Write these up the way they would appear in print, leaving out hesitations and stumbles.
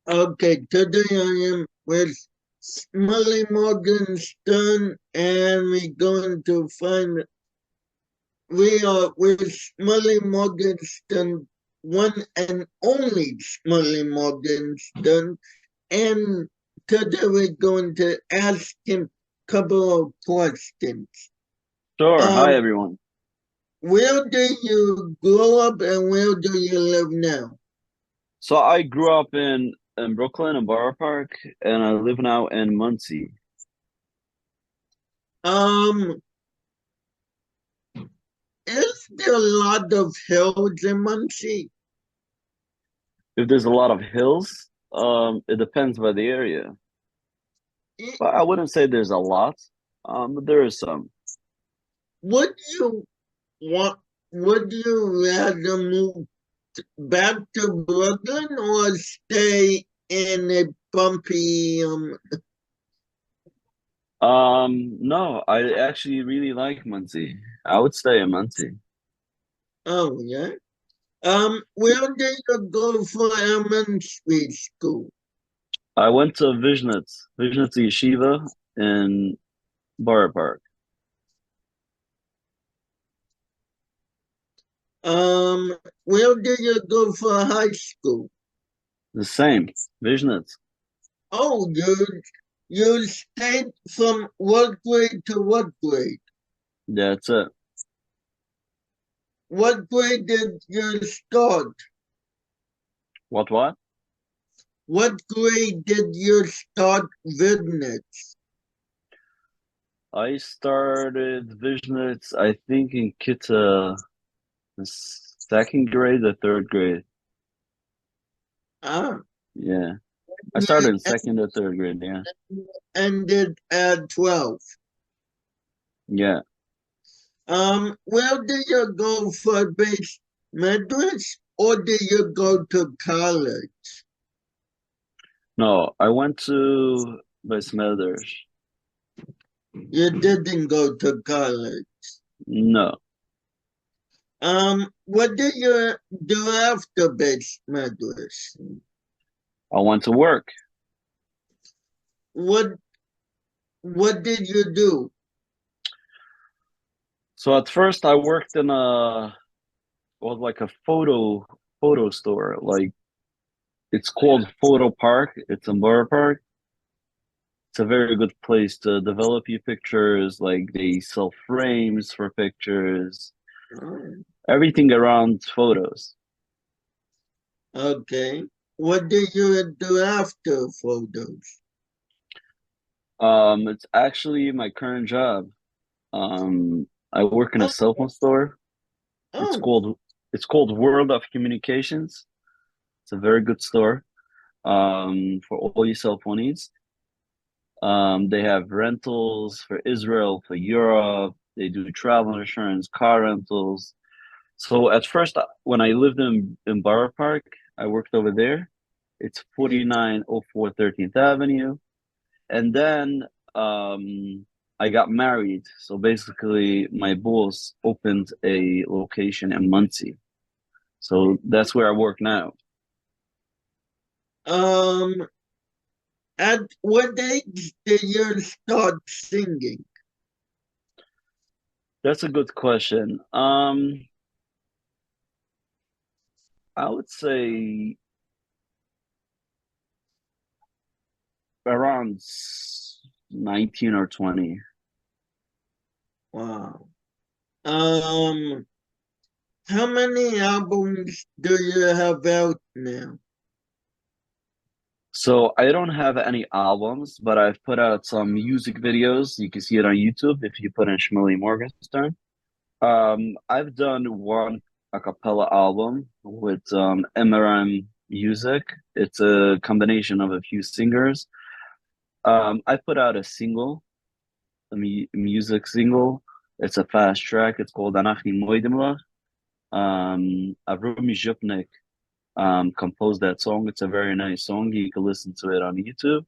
Okay, today I am with Smiley Morgenstern, and we're going to find we are with Smiley Morgenstern, one and only Smiley Morgenstern, and today we're going to ask him a couple of questions. Sure. Hi, Um, everyone. where do you grow up and where do you live now? So I grew up in Brooklyn in Borough Park, and I live now in Muncie. Um, is there a lot of hills in Muncie? If there's a lot of hills, it depends by the area, but I wouldn't say there's a lot. But there is some. Would you want? Would you rather move back to Brooklyn or stay in a bumpy? No, I actually really like Muncie. I would stay in Muncie. Oh yeah. Where did you go for elementary school? I went to Vishnitz Yeshiva in Borough Park. Where did you go for high school? The same, Vishnitz. Oh, you stayed from what grade to what grade? That's it. What grade did you start? What? What grade did you start Vidnitz? I started Vishnitz, I think in Kita. The second grade, the third grade. Ah, Yeah. I you started in second or third grade, yeah. ended at 12. Yeah. Where did you go for base matrix or did you go to college? No, I went to Besmelders. You didn't go to college. No. What did you do after base matrix? I went to work. What what did you do? So at first I worked in a was like a photo store. Like it's called Photo Park. It's in Borough Park. It's a very good place to develop your pictures. Like they sell frames for pictures, Oh, everything around photos. okay. What did you do after photos? It's actually my current job. I work in a Oh, cell phone store. It's oh, called it's called World of Communications. It's a very good store for all your cell phone needs. They have rentals for Israel, for Europe. They do travel insurance, car rentals. So at first, when I lived in Borough Park, I worked over there. It's yeah. 4904 13th Avenue. And then I got married. So basically, my boss opened a location in Muncie. So that's where I work now. Um, at what age did you start singing? That's a good question. I would say around 19 or 20. Wow. Um, how many albums do you have out now? So I don't have any albums, but I've put out some music videos. You can see it on YouTube if you put in SHMILY Morgenstern. I've done one a cappella album with MRM Music. It's a combination of a few singers. I put out a single, music single. It's a fast track. It's called Anachni Moidimla. Avrumi Zhupnik composed that song. It's a very nice song. You can listen to it on YouTube.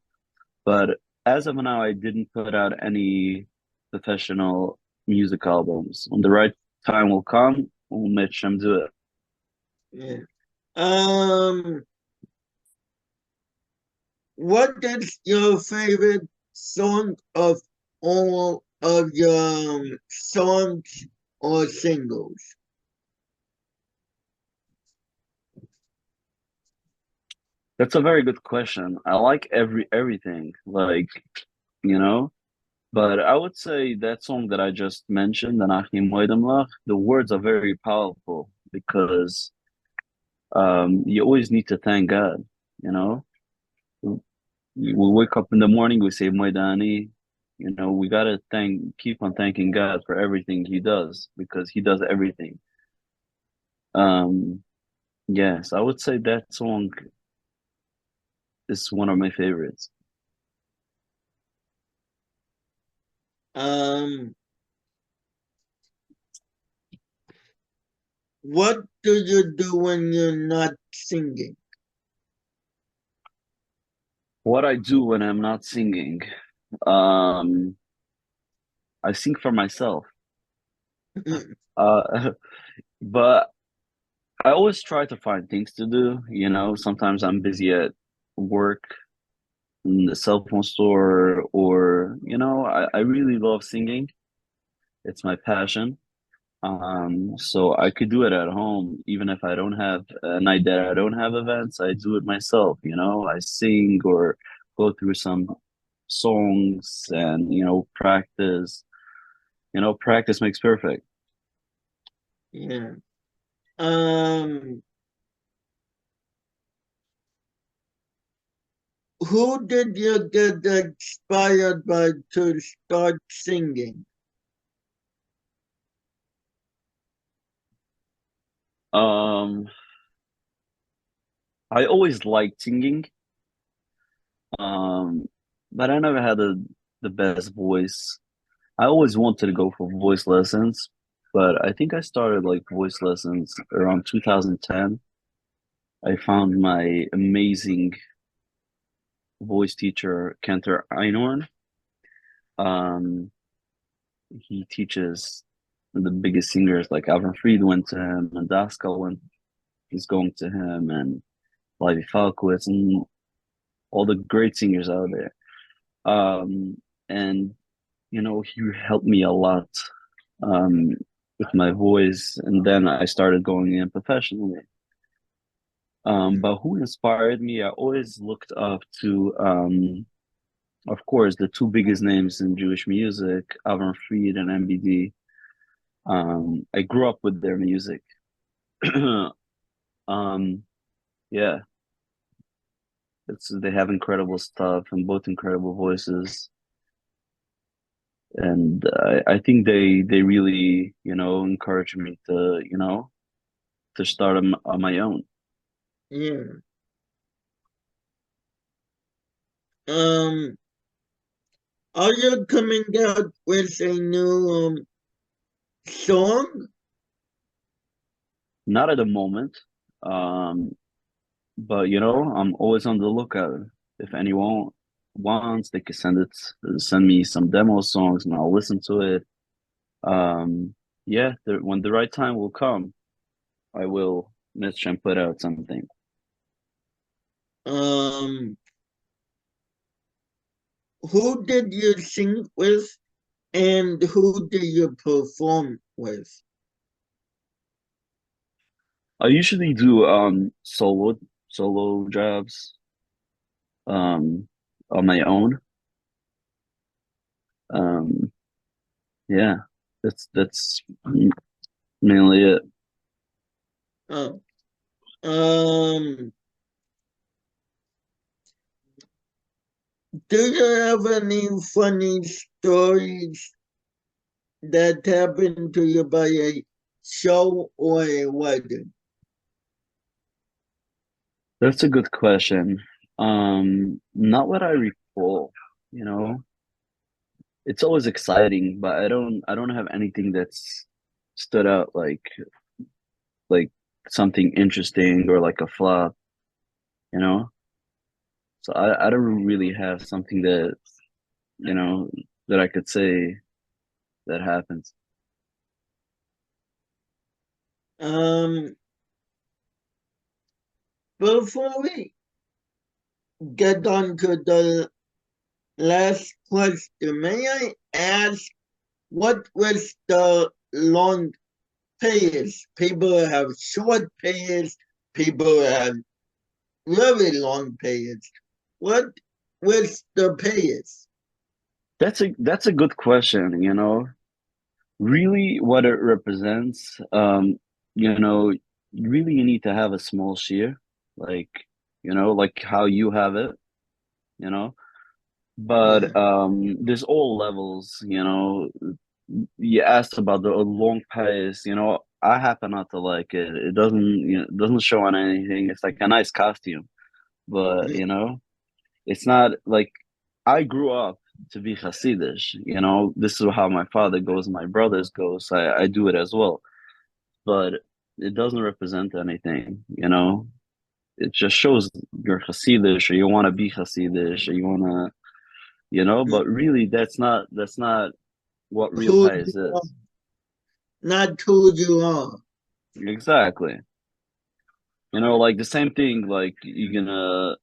But as of now, I didn't put out any professional music albums. When the right time will come, we'll make them do it. Yeah. Um, what is your favorite song of all of your songs or singles? That's a very good question. I like everything, like, you know, but I would say that song that I just mentioned, the SHMILY MORGENSTERN, the words are very powerful because you always need to thank God, you know. We wake up in the morning, we say Moidani, you know, we gotta keep on thanking God for everything He does because He does everything. Um, yes, I would say that song is one of my favorites. Um, what do you do when you're not singing? What I do when I'm not singing, um, I sing for myself. Uh, but I always try to find things to do, you know. Sometimes I'm busy at work in the cell phone store, or, you know, I really love singing. It's my passion. So I could do it at home, even if I don't have a night that I don't have events, I do it myself, you know. I sing or go through some songs and, you know, practice. You know, practice makes perfect. Yeah. Um, who did you get inspired by to start singing? Um, I always liked singing, um, but I never had the best voice. I always wanted to go for voice lessons, but I think I started like voice lessons around 2010. I found my amazing voice teacher, Cantor Einhorn. Um, he teaches the biggest singers like Alvin Fried went to him, and Daskal went is going to him, and Levi Falkowitz, and all the great singers out there. And you know, he helped me a lot um, with my voice, and then I started going in professionally. But who inspired me? I always looked up to, of course, the two biggest names in Jewish music, Avram Fried and MBD. I grew up with their music. um, yeah, they have incredible stuff and both incredible voices, and I think they really, you know, encouraged me to, you know, to start on my own. Yeah. Um, are you coming out with a new song? Not at the moment, um, but you know, I'm always on the lookout. If anyone wants, they can send me some demo songs, and I'll listen to it. Yeah, when the right time will come, I will niche and put out something. Um, who did you sing with and who did you perform with? I usually do solo jobs um on my own. Um, yeah, that's mainly it. Oh, um, do you have any funny stories that happened to you by a show or a wedding? That's a good question. Not what I recall, you know. It's always exciting, but I don't have anything that's stood out like something interesting or like a flop, you know. So I don't really have something that, you know, that I could say that happens. Um, before we get on to the last question. May I ask what was the long payers? People have short payers, people have very long payers. What was the payers? That's a good question, you know. Really what it represents, you know, really you need to have a small share, like, you know, like how you have it, you know. Yeah. But there's all levels, you know. You asked about the long pace, you know. I happen not to like it. It doesn't, you know, it doesn't show on anything. It's like a nice costume, but you know, it's not like I grew up to be Hasidish, you know. This is how my father goes, my brothers go, so I do it as well. But it doesn't represent anything, you know. It just shows you're Hasidish or you want to be Hasidish or you want to, you know. But really, that's not what real Who pies you are, is. not who you are. Exactly. You know, like the same thing. Like you're gonna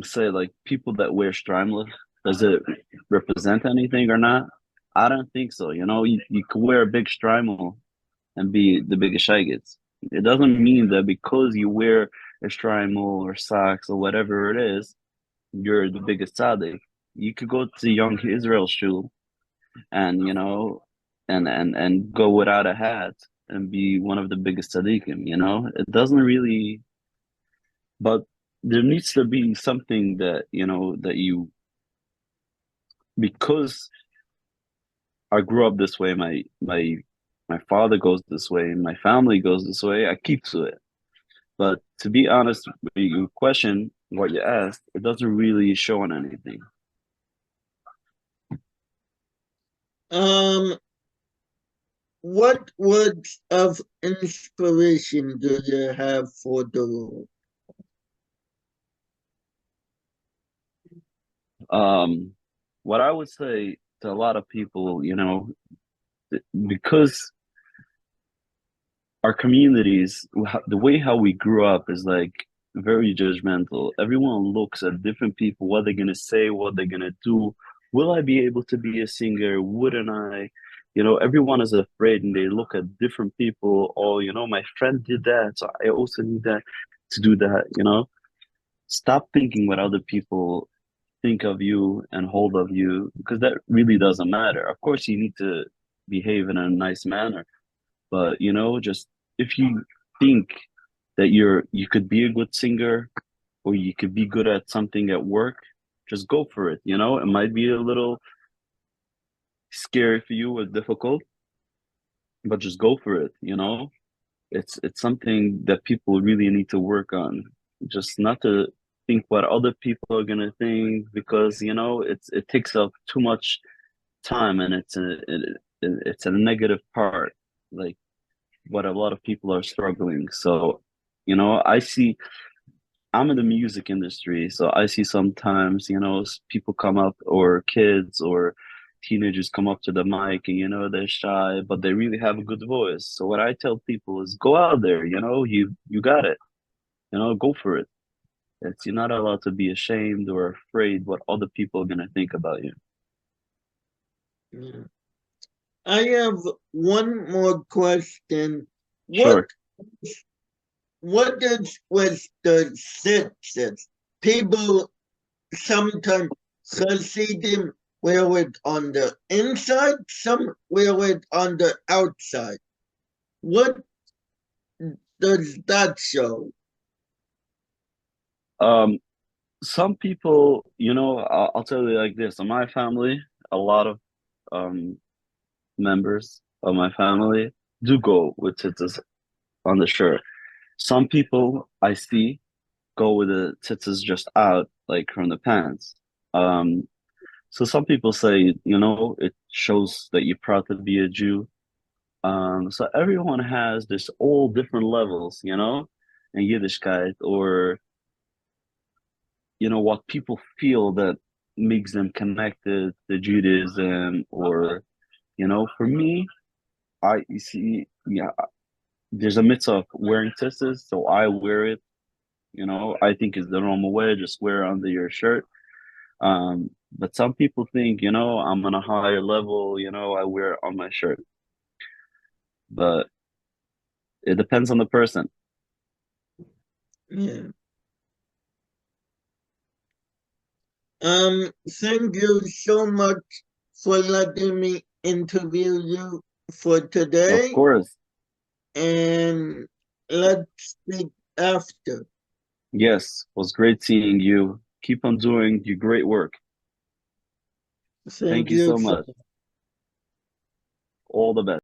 say, like people that wear streimlet, does it represent anything or not? I don't think so. You know, you can wear a big streimel and be the biggest shaggets. It doesn't mean that because you wear a streimel or socks or whatever it is, you're the biggest tzaddik. You could go to Young Israel shul and you know, and go without a hat and be one of the biggest tzaddikim. You know, it doesn't really, but there needs to be something that you know that you because I grew up this way. My father goes this way. My family goes this way. I keep to it. But to be honest, when you question what you asked, it doesn't really show on anything. Um, what words of inspiration do you have for the role? Um, what I would say to a lot of people, you know, because our communities, the way how we grew up is like very judgmental. Everyone looks at different people, what they're gonna say, what they're gonna do. Will I be able to be a singer? Wouldn't I? You know, everyone is afraid and they look at different people. Oh, you know, my friend did that, so I also need that to do that, you know. Stop thinking what other people think of you and hold of you because that really doesn't matter. Of course, you need to behave in a nice manner, but you know, just if you think that you could be a good singer or you could be good at something at work, just go for it. You know, it might be a little scary for you or difficult, but just go for it. You know, it's something that people really need to work on. Just not to think what other people are gonna think because you know it takes up too much time and it's a negative part. Like what a lot of people are struggling. So, you know, I'm in the music industry, so I see sometimes, you know, people come up or kids or teenagers come up to the mic and, you know, they're shy, but they really have a good voice. So what I tell people is go out there, you know, you got it, you know, go for it. It's you're not allowed to be ashamed or afraid what other people are gonna think about you. Yeah. I have one more question. What Sure. what is with the sixes? People sometimes see them wear it on the inside, some wear it on the outside. What does that show? Um, some people, you know, I'll tell you like this. In my family, a lot of um members of my family do go with tzitzis on the shirt. Some people I see go with the tzitzis just out, like from the pants. Um, so some people say, you know, it shows that you're proud to be a Jew. So everyone has this all different levels, you know, in Yiddishkeit or, you know, what people feel that makes them connected to Judaism or, you know, for me, you see, yeah, there's a mitzvah of wearing tzitzis, so I wear it. You know, I think it's the normal way, just wear under your shirt. But some people think, you know, I'm on a higher level, you know, I wear it on my shirt. But it depends on the person. Yeah. Thank you so much for letting me interview you for Of today, course. and let's speak after. Yes, it was great seeing you. Keep on doing your great work. Thank Thank you you so so much. All the best.